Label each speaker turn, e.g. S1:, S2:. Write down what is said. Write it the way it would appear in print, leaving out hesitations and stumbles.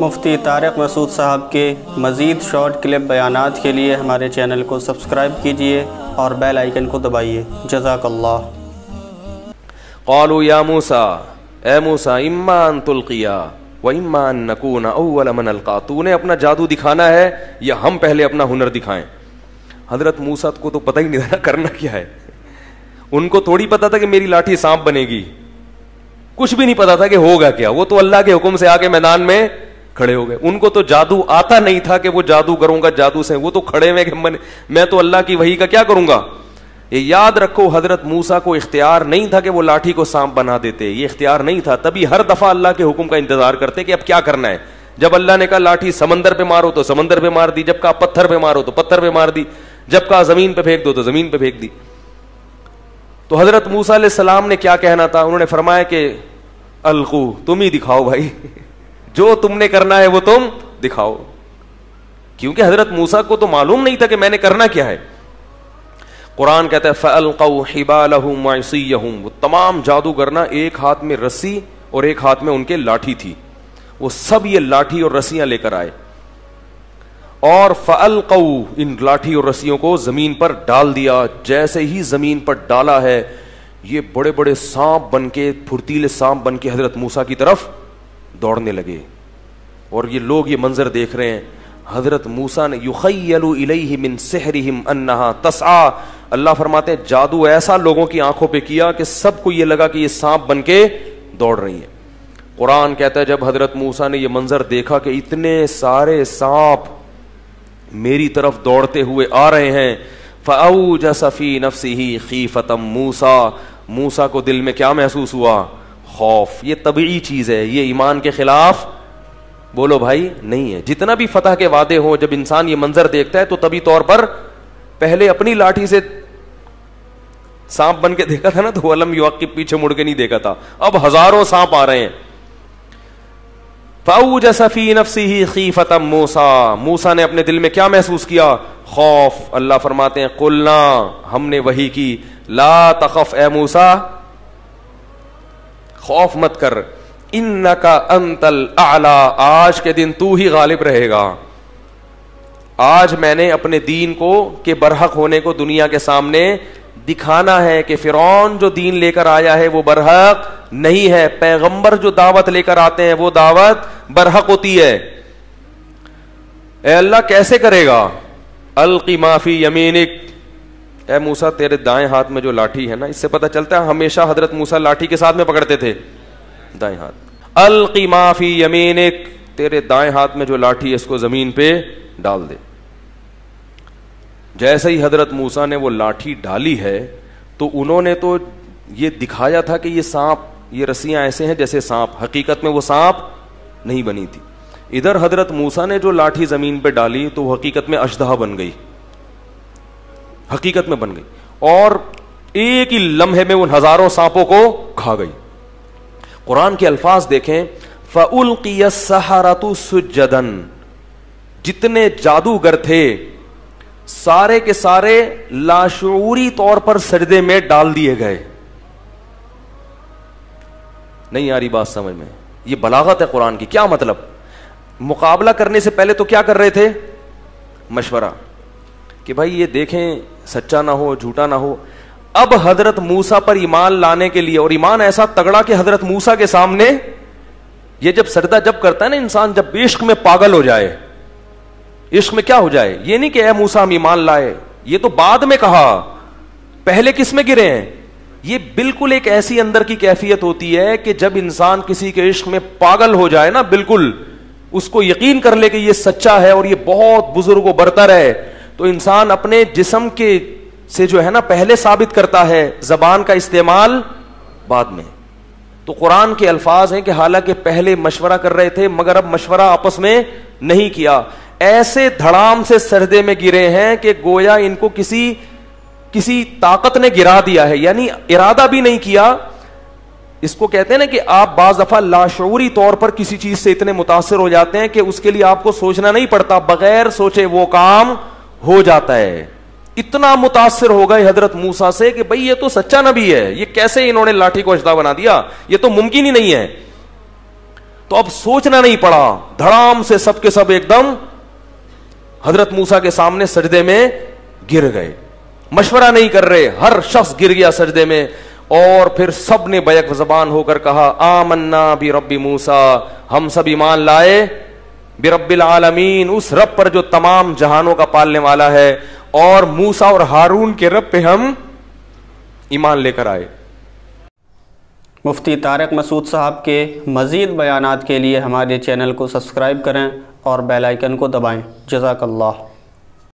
S1: مفتی طارق مسعود صاحب کے مزید شارٹ کلپ بیانات کے لیے ہمارے چینل کو سبسکرائب کیجیے اور بیل آئیکن کو دبائیے۔ جزاک اللہ۔
S2: قالوا یا موسیٰ، اے موسیٰ، اما ان تلقیا و اما ان نکون اول من القا، تو نے اپنا جادو دکھانا ہے یا ہم پہلے اپنا ہنر دکھائیں؟ حضرت موسیٰ کو تو پتہ ہی نہیں تھا کرنا کیا ہے، ان کو تھوڑی پتا تھا کہ میری لاٹھی سانپ بنے گی، کچھ بھی نہیں پتا تھا کہ ہوگا کیا، وہ تو اللہ کے حکم سے آ کے میدان میں کھڑے ہو گئے۔ ان کو تو جادو آتا نہیں تھا کہ وہ جادو کروں گا جادو سے، وہ تو کھڑے ہوئے کہ میں تو اللہ کی وحی کا کیا کروں گا۔ یہ یاد رکھو، حضرت موسیٰ کو اختیار نہیں تھا کہ وہ لاٹھی کو سانپ بنا دیتے، یہ اختیار نہیں تھا، تبھی ہر دفعہ اللہ کے حکم کا انتظار کرتے کہ اب کیا کرنا ہے۔ جب اللہ نے کہا لاٹھی سمندر پہ مارو تو سمندر پہ مار دی، جب کہا پتھر پہ مارو تو پتھر پہ مار دی، جب کہا زمین پہ پھینک دو تو زمین پہ پھینک دی۔ تو حضرت موسیٰ علیہ السلام نے کیا کہنا تھا؟ انہوں نے فرمایا کہ القو، تم ہی دکھاؤ بھائی، جو تم نے کرنا ہے وہ تم دکھاؤ، کیونکہ حضرت موسیٰ کو تو معلوم نہیں تھا کہ میں نے کرنا کیا ہے۔ قرآن کہتا ہے فَأَلْقَوْا حِبَالَهُمْ وَعِصِيَّهُمْ، وہ تمام جادوگر نا ایک ہاتھ میں رسی اور ایک ہاتھ میں ان کے لاٹھی تھی، وہ سب یہ لاٹھی اور رسیاں لے کر آئے، اور فَأَلْقَوْا، ان لاٹھی اور رسیوں کو زمین پر ڈال دیا۔ جیسے ہی زمین پر ڈالا ہے، یہ بڑے بڑے سانپ بن کے، پھرتیلے سانپ بن کے حضرت موسیٰ کی طرف دوڑنے لگے، اور یہ لوگ یہ منظر دیکھ رہے ہیں۔ حضرت موسیٰ نے یخیل الیہ من سحرہم انہا تسعی، اللہ فرماتے ہیں جادو ایسا لوگوں کی آنکھوں پہ کیا کہ سب کو یہ لگا کہ یہ سانپ بن کے دوڑ رہی ہیں۔ قرآن کہتا ہے جب حضرت موسیٰ نے یہ منظر دیکھا کہ اتنے سارے سانپ میری طرف دوڑتے ہوئے آ رہے ہیں، فأوجس فی نفسہ خیفۃ موسیٰ، موسیٰ کو دل میں کیا محسوس ہوا؟ خوف۔ یہ طبیعی چیز ہے، یہ ایمان کے خلاف بولو بھائی نہیں ہے۔ جتنا بھی فتح کے وعدے ہوں، جب انسان یہ منظر دیکھتا ہے تو طبی طور پر پہلے اپنی لاٹھی سے سانپ بن کے دیکھا تھا نا تو ولم یعقب، پیچھے مڑ کے نہیں دیکھا تھا، اب ہزاروں سانپ آ رہے ہیں۔ فأوجس فی نفسہ خیفۃ موسیٰ، موسیٰ نے اپنے دل میں کیا محسوس کیا؟ خوف۔ اللہ فرماتے ہیں قلنا، ہم نے وحی کی، لا تخف اے موسیٰ، خوف مت کر، انکا انت الاعلی، آج کے دن تو ہی غالب رہے گا۔ آج میں نے اپنے دین کو کہ برحق ہونے کو دنیا کے سامنے دکھانا ہے کہ فرعون جو دین لے کر آیا ہے وہ برحق نہیں ہے، پیغمبر جو دعوت لے کر آتے ہیں وہ دعوت برحق ہوتی ہے۔ اے اللہ کیسے کرے گا؟ القی ما فی یمینک، اے موسیٰ تیرے دائیں ہاتھ میں جو لاٹھی ہے نا، اس سے پتہ چلتا ہے ہمیشہ حضرت موسیٰ لاٹھی کے ساتھ میں پکڑتے تھے دائیں ہاتھ۔ القی ما فی یمینک، تیرے دائیں ہاتھ میں جو لاٹھی ہے اس کو زمین پہ ڈال دے۔ جیسے ہی حضرت موسیٰ نے وہ لاٹھی ڈالی ہے تو انہوں نے تو یہ دکھایا تھا کہ یہ سانپ، یہ رسیاں ایسے ہیں جیسے سانپ، حقیقت میں وہ سانپ نہیں بنی تھی۔ ادھر حضرت موسیٰ نے جو لاٹھی زمین پہ ڈالی تو وہ حقیقت میں اژدہا بن گئی، حقیقت میں بن گئی، اور ایک ہی لمحے میں ان ہزاروں سانپوں کو کھا گئی۔ قرآن کے الفاظ دیکھیں، فَأُلْقِيَ السَّحَرَةُ سُجَّدًا، جتنے جادوگر تھے سارے کے سارے لاشعوری طور پر سجدے میں ڈال دیے گئے۔ نہیں آ رہی بات سمجھ میں؟ یہ بلاغت ہے قرآن کی۔ کیا مطلب؟ مقابلہ کرنے سے پہلے تو کیا کر رہے تھے؟ مشورہ کہ بھائی یہ دیکھیں سچا نہ ہو، جھوٹا نہ ہو۔ اب حضرت موسیٰ پر ایمان لانے کے لیے، اور ایمان ایسا تگڑا کہ حضرت موسیٰ کے سامنے یہ جب سجدہ جب کرتا ہے نا انسان، جب عشق میں پاگل ہو جائے، عشق میں کیا ہو جائے، یہ نہیں کہ اے موسیٰ ہم ایمان لائے، یہ تو بعد میں کہا، پہلے کس میں گرے ہیں؟ یہ بالکل ایک ایسی اندر کی کیفیت ہوتی ہے کہ جب انسان کسی کے عشق میں پاگل ہو جائے نا، بالکل اس کو یقین کر لے کہ یہ سچا ہے اور یہ بہت بزرگ و برتر ہے، تو انسان اپنے جسم کے سے جو ہے نا پہلے ثابت کرتا ہے، زبان کا استعمال بعد میں۔ تو قرآن کے الفاظ ہیں کہ حالانکہ پہلے مشورہ کر رہے تھے مگر اب مشورہ آپس میں نہیں کیا، ایسے دھڑام سے سجدے میں گرے ہیں کہ گویا ان کو کسی طاقت نے گرا دیا ہے، یعنی ارادہ بھی نہیں کیا۔ اس کو کہتے ہیں نا کہ آپ بعض دفعہ لاشعوری طور پر کسی چیز سے اتنے متاثر ہو جاتے ہیں کہ اس کے لیے آپ کو سوچنا نہیں پڑتا، بغیر سوچے وہ کام ہو جاتا ہے۔ اتنا متاثر ہو گئے حضرت موسیٰ سے کہ بھئی یہ تو سچا نبی ہے، یہ کیسے انہوں نے لاٹھی کو اژدہا بنا دیا، یہ تو ممکن ہی نہیں ہے۔ تو اب سوچنا نہیں پڑا, دھڑام سے سب کے سب ایک دم حضرت موسیٰ کے سامنے سجدے میں گر گئے, مشورہ نہیں کر رہے, ہر شخص گر گیا سجدے میں. اور پھر سب نے بیک زبان ہو کر کہا آمنا برب موسیٰ, ہم سب ایمان لائے برب العالمین, اس رب پر جو تمام جہانوں کا پالنے والا ہے, اور موسیٰ اور ہارون کے رب پہ ہم ایمان لے کر آئے.
S1: مفتی طارق مسعود صاحب کے مزید بیانات کے لیے ہمارے چینل کو سبسکرائب کریں اور بیل آئیکن کو دبائیں. جزاک اللہ.